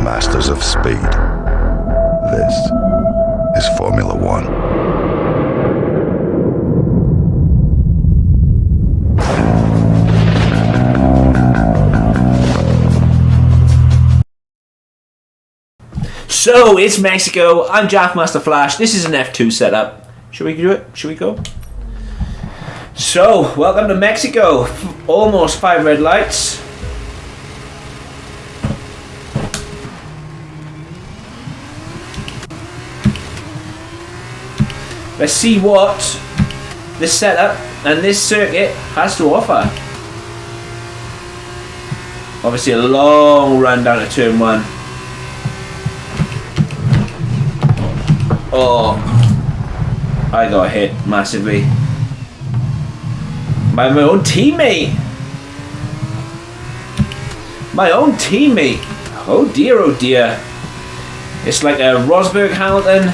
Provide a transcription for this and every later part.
masters of speed. This is Formula One. So it's Mexico. I'm Jackmaster Flash. This is an F2 setup. Should we do it? Should we go? So, welcome to Mexico. Almost 5 red lights. Let's see what this setup and this circuit has to offer. Obviously a long run down to turn 1. Oh, I got hit massively by my own teammate. My own teammate. Oh dear, oh dear. It's like a Rosberg Hamilton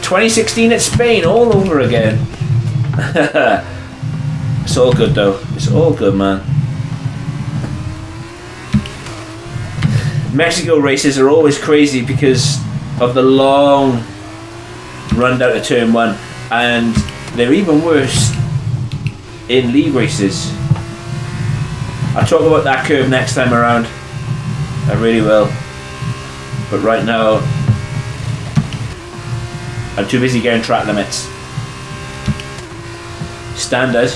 2016 at Spain all over again. It's all good though. It's all good, man. Mexico races are always crazy because of the long run down to turn 1, and they're even worse in league races. I'll talk about that curve next time around. I really will. But right now, I'm too busy getting track limits. Standard.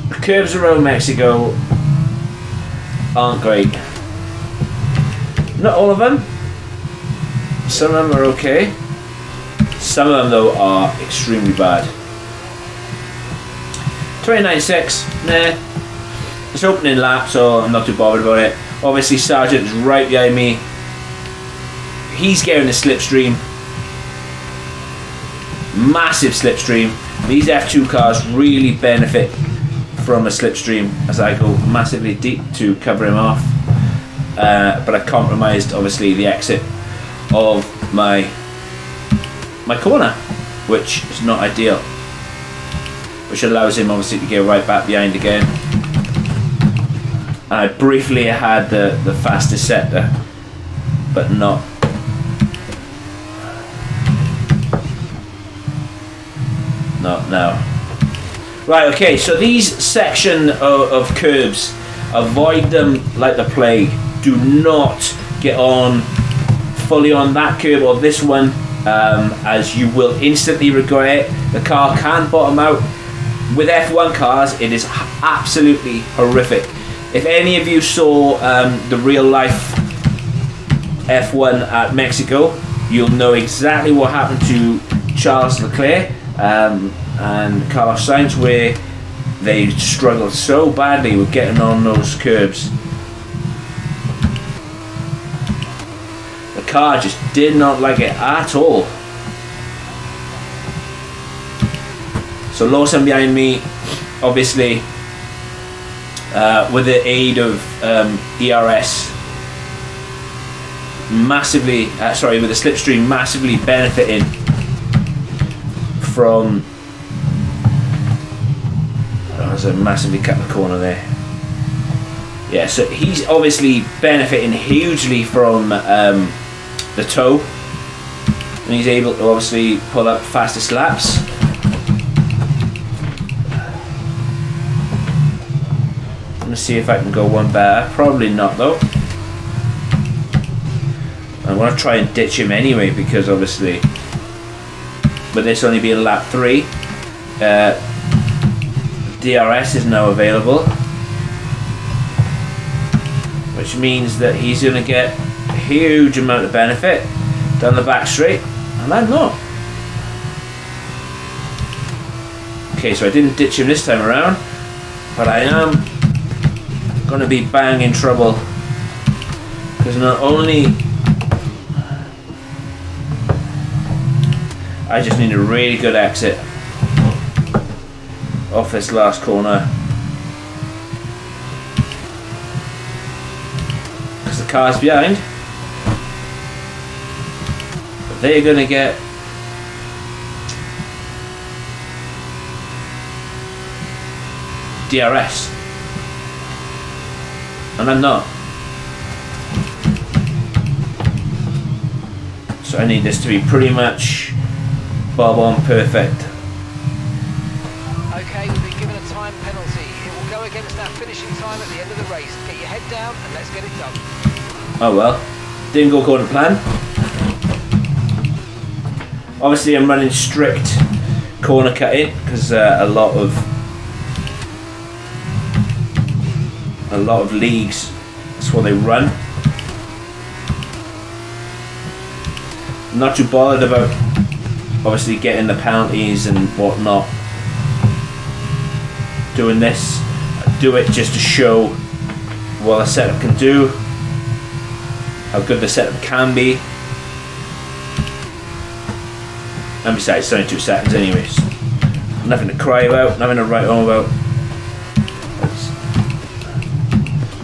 The curves around Mexico aren't great. Not all of them. Some of them are okay. Some of them though are extremely bad. 29.6, nah. It's opening lap, so I'm not too bothered about it. Obviously Sargent is right behind me. He's getting a slipstream. Massive slipstream. These F2 cars really benefit from a slipstream as I go massively deep to cover him off. But I compromised obviously the exit of my corner, which is not ideal. Which allows him obviously to get right back behind again. I briefly had the fastest sector, but not now. Right, okay, so these section of curbs, avoid them like the plague. Do not get on fully on that curb or this one, as you will instantly regret it. The car can bottom out. With F1 cars, it is absolutely horrific. If any of you saw the real life F1 at Mexico, you'll know exactly what happened to Charles Leclerc and Carlos Sainz, where they struggled so badly with getting on those curbs. The car just did not like it at all. So Lawson behind me, obviously, with the aid of ERS, massively, with the slipstream massively benefiting from. I massively cut the corner there. Yeah, so he's obviously benefiting hugely from the toe, and he's able to obviously pull up fastest laps. I'm gonna see if I can go one better. Probably not though. I'm gonna try and ditch him anyway because obviously, with this only being lap 3. DRS is now available, which means that he's going to get a huge amount of benefit down the back straight, and I'm not. Okay, so I didn't ditch him this time around, but I am going to be bang in trouble because not only I just need a really good exit off this last corner because the car's behind, but they're going to get DRS. And I'm not. So I need this to be pretty much bob on perfect. Okay, we've been given a time penalty. It will go against our finishing time at the end of the race. Get your head down and let's get it done. Oh well, didn't go according to plan. Obviously I'm running strict corner cutting because a lot of leagues, that's what they run. I'm not too bothered about obviously getting the penalties and whatnot. Doing this, I do it just to show what the setup can do, how good the setup can be. And besides, it's only 2 seconds anyways. Nothing to cry about, nothing to write home about.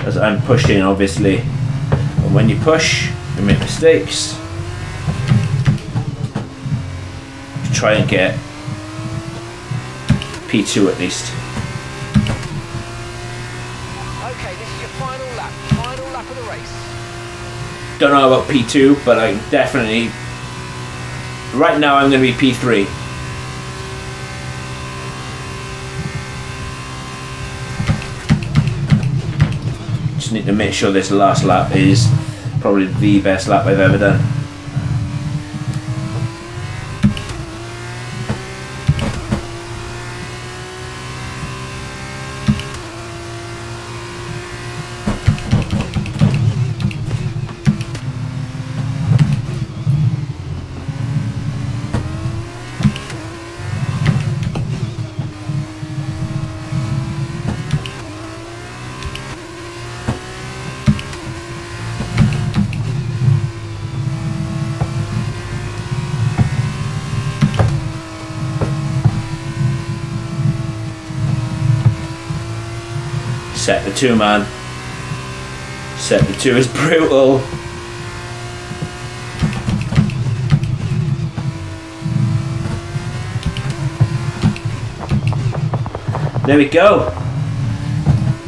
As I'm pushing, obviously. And when you push, you make mistakes. You try and get P2 at least. Okay, this is your final lap of the race. Don't know about P2, but I definitely, right now I'm going to be P3. Just need to make sure this last lap is probably the best lap I've ever done. Set the 2 man. Set the 2 is brutal. There we go.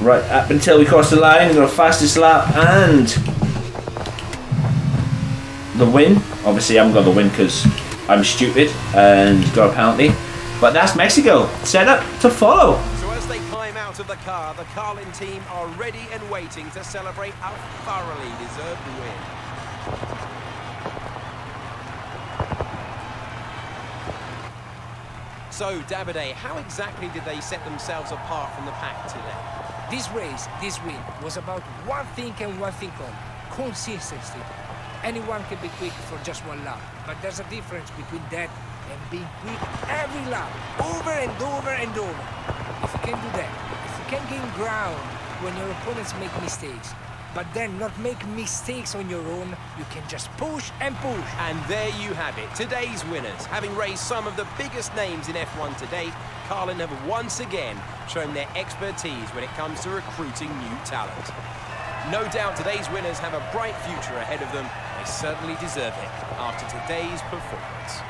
Right up until we cross the line, we got a fastest lap and the win. Obviously I haven't got the win because I'm stupid and got a penalty. But that's Mexico, set up to follow. So as they climb out of the car, the Carlin team are ready and waiting to celebrate a thoroughly deserved win. So, Davide, how exactly did they set themselves apart from the pack today? This race, this win, was about one thing and one thing only: consistency. Anyone can be quick for just one lap, but there's a difference between that and being quick every lap, over and over and over. If you can do that, if you can gain ground when your opponents make mistakes, but then not make mistakes on your own, you can just push and push. And there you have it, today's winners. Having raised some of the biggest names in F1 to date, Carlin have once again shown their expertise when it comes to recruiting new talent. No doubt today's winners have a bright future ahead of them. They certainly deserve it after today's performance.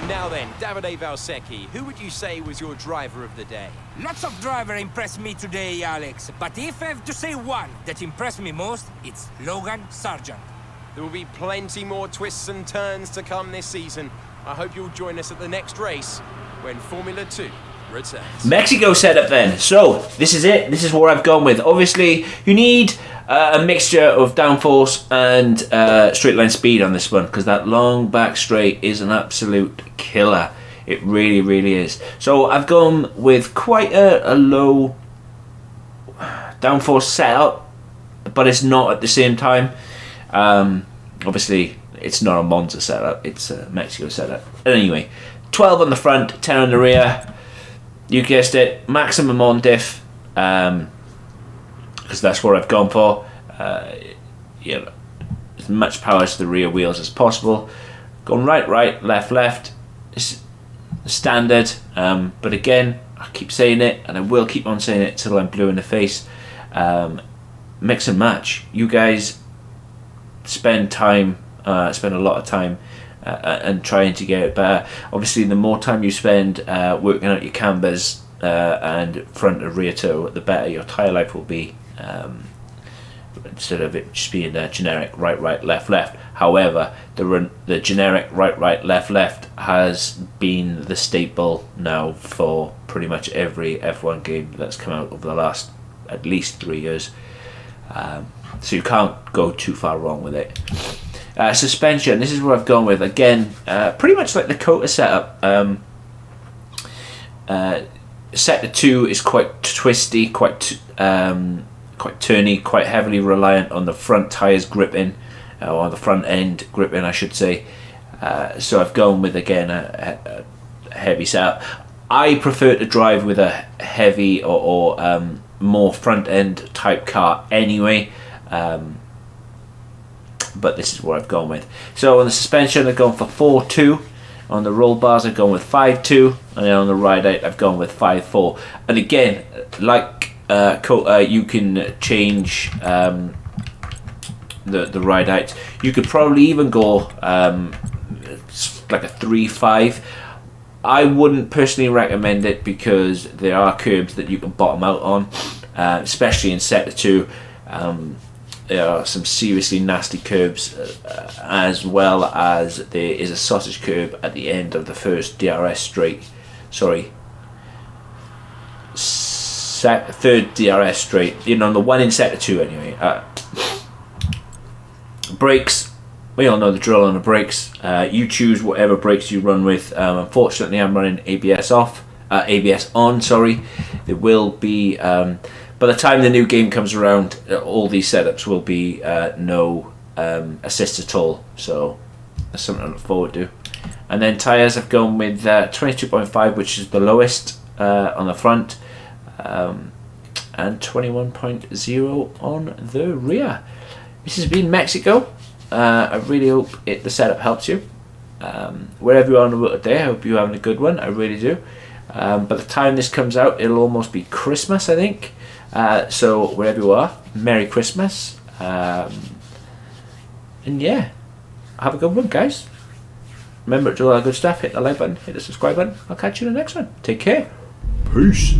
Now then, Davide Valsecchi, who would you say was your driver of the day? Lots of drivers impressed me today, Alex. But if I have to say one that impressed me most, it's Logan Sargent. There will be plenty more twists and turns to come this season. I hope you'll join us at the next race when Formula 2 returns. Mexico setup then. So this is it. This is what I've gone with. Obviously, you need a mixture of downforce and straight line speed on this one, because that long back straight is an absolute killer. It really, really is. So I've gone with quite a low downforce setup, but it's not at the same time. Obviously, it's not a Monza setup. It's a Mexico setup. Anyway, 12 on the front, 10 on the rear. You guessed it, maximum on diff, because that's what I've gone for. Yeah, as much power to the rear wheels as possible. Going right, left. It's standard, but again, I keep saying it, and I will keep on saying it till I'm blue in the face. Mix and match. You guys spend a lot of time and trying to get it better. Obviously, the more time you spend working out your cambers and front and rear toe, the better your tyre life will be. Instead of it just being a generic right, left. However, the generic right, left has been the staple now for pretty much every F1 game that's come out over the last at least 3 years. So you can't go too far wrong with it. Suspension, this is where I've gone with. Again, pretty much like the Kota setup. Sector 2 is quite twisty, quite turny, quite heavily reliant on the front tyres gripping, or the front end gripping I should say. So I've gone with, again, a heavy setup. I prefer to drive with a heavy or more front end type car anyway, but this is what I've gone with. So on the suspension I've gone for 4.2, on the roll bars I've gone with 5.2, and then on the ride out I've gone with 5.4. And again, like Kota, you can change the ride out. You could probably even go like a 3.5. I wouldn't personally recommend it because there are curbs that you can bottom out on, especially in Sector 2. There are some seriously nasty curbs, as well as there is a sausage curb at the end of the first DRS straight. Sorry, third DRS straight. You know, the one in Sector 2 anyway. Brakes. We all know the drill on the brakes. You choose whatever brakes you run with. Unfortunately, I'm running ABS on. Sorry, there will be. By the time the new game comes around, all these setups will be no assist at all. So that's something to look forward to. And then tyres, I've gone with 22.5, which is the lowest on the front, and 21.0 on the rear. This has been Mexico. I really hope the setup helps you. Wherever you are on the road today, I hope you're having a good one. I really do. By the time this comes out, it'll almost be Christmas, I think. So wherever you are, Merry Christmas. And yeah, have a good one, guys. Remember to do all that good stuff. Hit the like button, hit the subscribe button. I'll catch you in the next one. Take care. Peace.